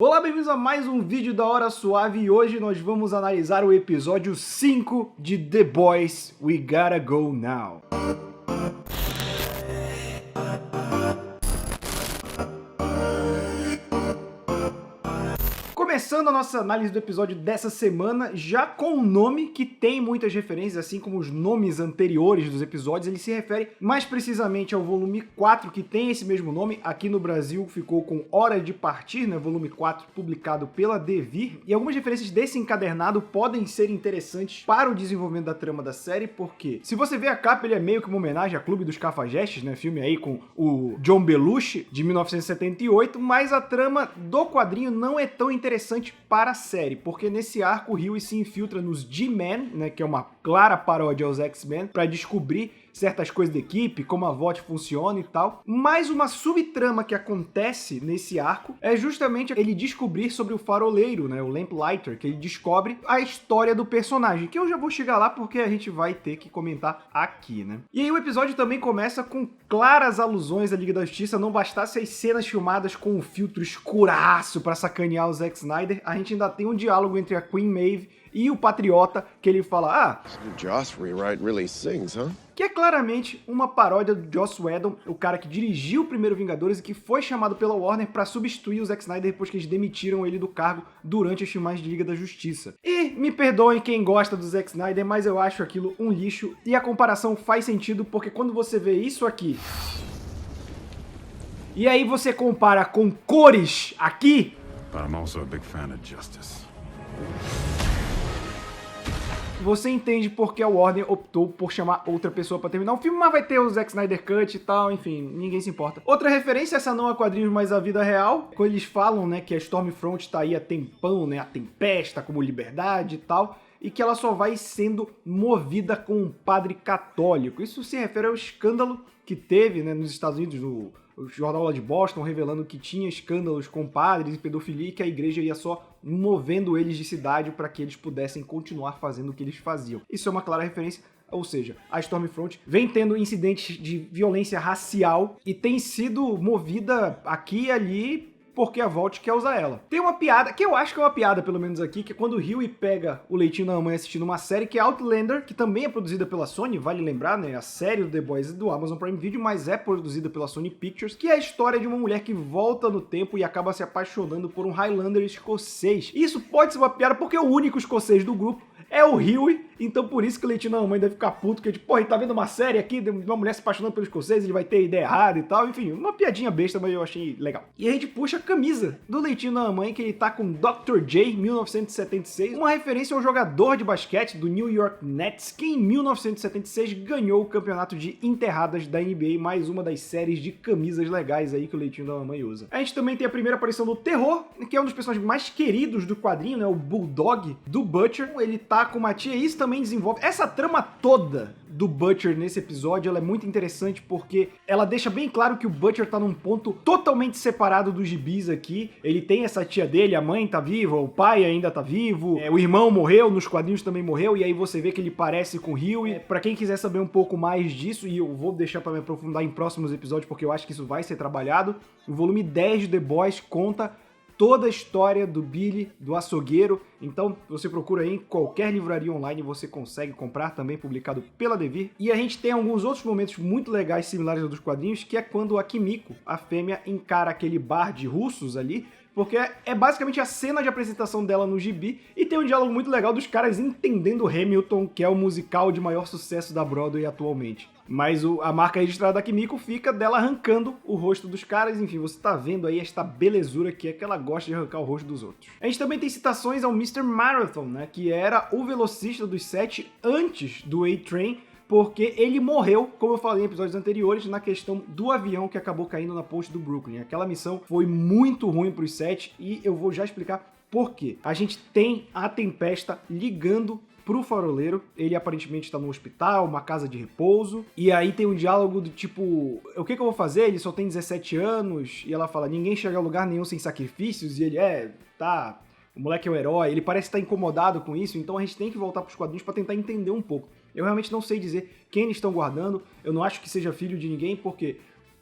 Olá, bem-vindos a mais um vídeo da Hora Suave e hoje nós vamos analisar o episódio 5 de The Boys We Gotta Go Now. Começando a nossa análise do episódio dessa semana, já com um nome que tem muitas referências, assim como os nomes anteriores dos episódios, ele se refere mais precisamente ao volume 4, que tem esse mesmo nome. Aqui no Brasil ficou com Hora de Partir, né, volume 4, publicado pela Devir. E algumas referências desse encadernado podem ser interessantes para o desenvolvimento da trama da série, porque se você vê a capa, ele é meio que uma homenagem a Clube dos Cafajestes, né, filme aí com o John Belushi, de 1978, mas a trama do quadrinho não é tão interessante para a série, porque nesse arco o Hughie se infiltra nos G-Men, né, que é uma clara paródia aos X-Men, para descobrir certas coisas da equipe, como a VOT funciona e tal. Mas uma subtrama que acontece nesse arco é justamente ele descobrir sobre o faroleiro, né, o Lamplighter, que ele descobre a história do personagem, que eu já vou chegar lá porque a gente vai ter que comentar aqui, né. E aí o episódio também começa com claras alusões à Liga da Justiça. Não bastasse as cenas filmadas com um filtro escuraço para sacanear o Zack Snyder, a gente ainda tem um diálogo entre a Queen Maeve e o Patriota, que ele fala, Joss rewrite really sings, huh? que é claramente uma paródia do Joss Whedon, o cara que dirigiu o primeiro Vingadores e que foi chamado pela Warner para substituir o Zack Snyder depois que eles demitiram ele do cargo durante as filmagens de Liga da Justiça. E me perdoem quem gosta do Zack Snyder, mas eu acho aquilo um lixo, e a comparação faz sentido porque quando você vê isso aqui e aí você compara com cores aqui, But I'm also a big fan of justice. você entende porque a Warner optou por chamar outra pessoa pra terminar o filme, mas vai ter o Zack Snyder Cut e tal, enfim, ninguém se importa. Outra referência, essa não a quadrinhos, mas a vida real, quando eles falam, né, que a Stormfront tá aí há tempão, né, a tempesta como liberdade e tal, e que ela só vai sendo movida com um padre católico. Isso se refere ao escândalo que teve, né, nos Estados Unidos, o jornal lá de Boston revelando que tinha escândalos com padres e pedofilia e que a igreja ia só movendo eles de cidade para que eles pudessem continuar fazendo o que eles faziam. Isso é uma clara referência, ou seja, a Stormfront vem tendo incidentes de violência racial e tem sido movida aqui e ali porque a VOT quer usar ela. Tem uma piada, que eu acho que é uma piada pelo menos aqui, que é quando o Hughie pega o leitinho na mãe assistindo uma série que é Outlander, que também é produzida pela Sony, vale lembrar, né, a série do The Boys é do Amazon Prime Video, mas é produzida pela Sony Pictures, que é a história de uma mulher que volta no tempo e acaba se apaixonando por um Highlander escocês. E isso pode ser uma piada porque o único escocês do grupo é o Hughie, então por isso que o leitinho na mãe deve ficar puto, que tipo, porra, ele tá vendo uma série aqui de uma mulher se apaixonando pelo escocês, ele vai ter ideia errada e tal, enfim, uma piadinha besta, mas eu achei legal. E a gente puxa a camisa do leitinho na mãe, que ele tá com Dr. J, 1976, uma referência ao jogador de basquete do New York Nets, que em 1976 ganhou o campeonato de enterradas da NBA, mais uma das séries de camisas legais aí que o leitinho da mãe usa. A gente também tem a primeira aparição do Terror, que é um dos personagens mais queridos do quadrinho, né, o Bulldog do Butcher. Ele tá com uma tia e isso também desenvolve essa trama toda do Butcher nesse episódio. Ela é muito interessante porque ela deixa bem claro que o Butcher tá num ponto totalmente separado dos gibis aqui. Ele tem essa tia dele, a mãe tá viva, o pai ainda tá vivo, o irmão morreu, nos quadrinhos também morreu, e aí você vê que ele parece com o Hughie. Pra quem quiser saber um pouco mais disso, e eu vou deixar pra me aprofundar em próximos episódios porque eu acho que isso vai ser trabalhado, o volume 10 de The Boys conta toda a história do Billy, do açougueiro. Então, você procura aí em qualquer livraria online, você consegue comprar, também publicado pela Devir. E a gente tem alguns outros momentos muito legais, similares aos dos quadrinhos, que é quando a Kimiko, a fêmea, encara aquele bar de russos ali, porque é basicamente a cena de apresentação dela no gibi, e tem um diálogo muito legal dos caras entendendo Hamilton, que é o musical de maior sucesso da Broadway atualmente. Mas a marca registrada da Kimiko fica dela arrancando o rosto dos caras. Enfim, você tá vendo aí esta belezura que é que ela gosta de arrancar o rosto dos outros. A gente também tem citações ao Mr. Marathon, né, que era o velocista dos 7 antes do A-Train, porque ele morreu, como eu falei em episódios anteriores, na questão do avião que acabou caindo na ponte do Brooklyn. Aquela missão foi muito ruim pros 7 e eu vou já explicar por quê. A gente tem a Tempesta ligando pro faroleiro, ele aparentemente tá no hospital, uma casa de repouso, e aí tem um diálogo do tipo, o que eu vou fazer? Ele só tem 17 anos, e ela fala, ninguém chega a lugar nenhum sem sacrifícios, e ele, tá, o moleque é o herói, ele parece estar incomodado com isso, então a gente tem que voltar pros quadrinhos pra tentar entender um pouco. Eu realmente não sei dizer quem eles estão guardando, eu não acho que seja filho de ninguém, porque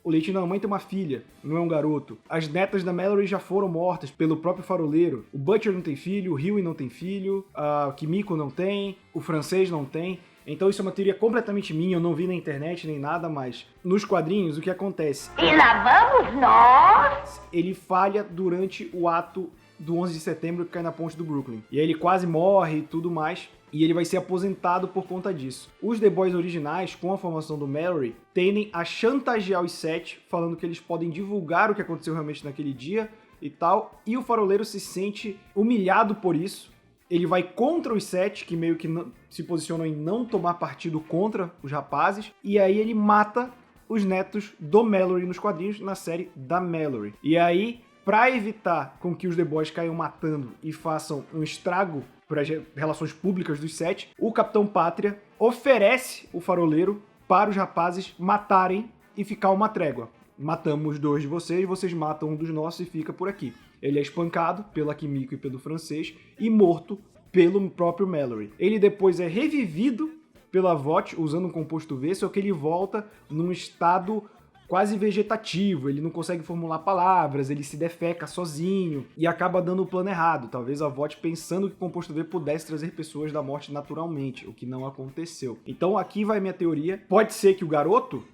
O leitinho da mamãe tem uma filha, não é um garoto. As netas da Mallory já foram mortas pelo próprio faroleiro. O Butcher não tem filho, o Hughie não tem filho, a Kimiko não tem, o francês não tem. Então isso é uma teoria completamente minha, eu não vi na internet nem nada, mas nos quadrinhos o que acontece? E lá vamos nós! Ele falha durante o ato do 11 de setembro que cai na ponte do Brooklyn. E aí ele quase morre e tudo mais. E ele vai ser aposentado por conta disso. Os The Boys originais, com a formação do Mallory, tendem a chantagear os 7, falando que eles podem divulgar o que aconteceu realmente naquele dia e tal. E o faroleiro se sente humilhado por isso. Ele vai contra os 7, que meio que se posicionam em não tomar partido contra os rapazes. E aí ele mata os netos do Mallory nos quadrinhos, na série da Mallory. E aí, pra evitar com que os The Boys caiam matando e façam um estrago para as relações públicas dos 7, o Capitão Pátria oferece o faroleiro para os rapazes matarem e ficar uma trégua. Matamos 2 de vocês, vocês matam um dos nossos e fica por aqui. Ele é espancado pela Kimiko e pelo francês e morto pelo próprio Mallory. Ele depois é revivido pela Vought usando um composto V, só que ele volta num estado quase vegetativo, ele não consegue formular palavras, ele se defeca sozinho e acaba dando o plano errado. Talvez a Vought pensando que o composto V pudesse trazer pessoas da morte naturalmente, o que não aconteceu. Então aqui vai minha teoria. Pode ser que o garoto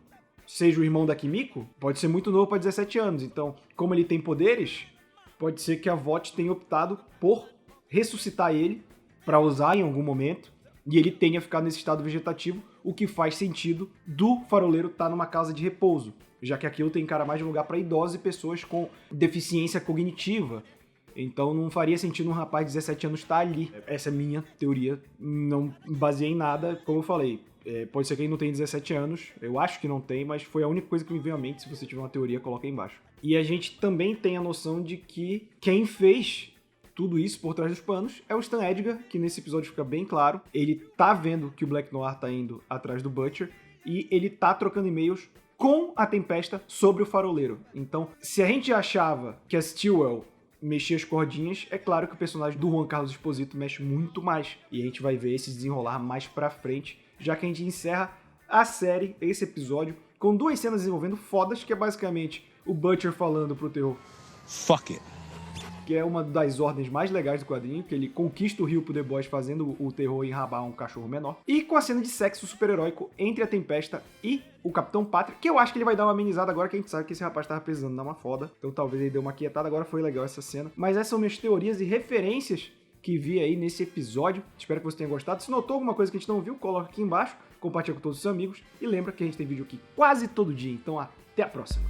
seja o irmão da Kimiko, pode ser muito novo para 17 anos. Então, como ele tem poderes, pode ser que a Vought tenha optado por ressuscitar ele para usar em algum momento e ele tenha ficado nesse estado vegetativo, o que faz sentido do faroleiro estar numa casa de repouso, já que aquilo tem cara mais de lugar para idosos e pessoas com deficiência cognitiva. Então não faria sentido um rapaz de 17 anos estar ali. Essa é minha teoria, não baseei em nada, como eu falei. Pode ser que ele não tenha 17 anos, eu acho que não tem, mas foi a única coisa que me veio à mente. Se você tiver uma teoria, coloca aí embaixo. E a gente também tem a noção de que quem fez tudo isso por trás dos panos é o Stan Edgar, que nesse episódio fica bem claro. Ele tá vendo que o Black Noir tá indo atrás do Butcher e ele tá trocando e-mails com a Tempesta sobre o faroleiro. Então, se a gente achava que a Stillwell mexia as cordinhas, é claro que o personagem do Juan Carlos Esposito mexe muito mais. E a gente vai ver esse desenrolar mais pra frente, já que a gente encerra a série, esse episódio, com 2 cenas envolvendo fodas, que é basicamente o Butcher falando pro terror Fuck it. que é uma das ordens mais legais do quadrinho, que ele conquista o Rio pro The Boys fazendo o terror enrabar um cachorro menor. E com a cena de sexo super-heróico entre a Tempesta e o Capitão Pátria, que eu acho que ele vai dar uma amenizada agora, que a gente sabe que esse rapaz tava precisando dar uma foda. Então talvez ele dê uma quietada, agora foi legal essa cena. Mas essas são minhas teorias e referências que vi aí nesse episódio. Espero que você tenha gostado. Se notou alguma coisa que a gente não viu, coloca aqui embaixo, compartilha com todos os seus amigos e lembra que a gente tem vídeo aqui quase todo dia. Então até a próxima.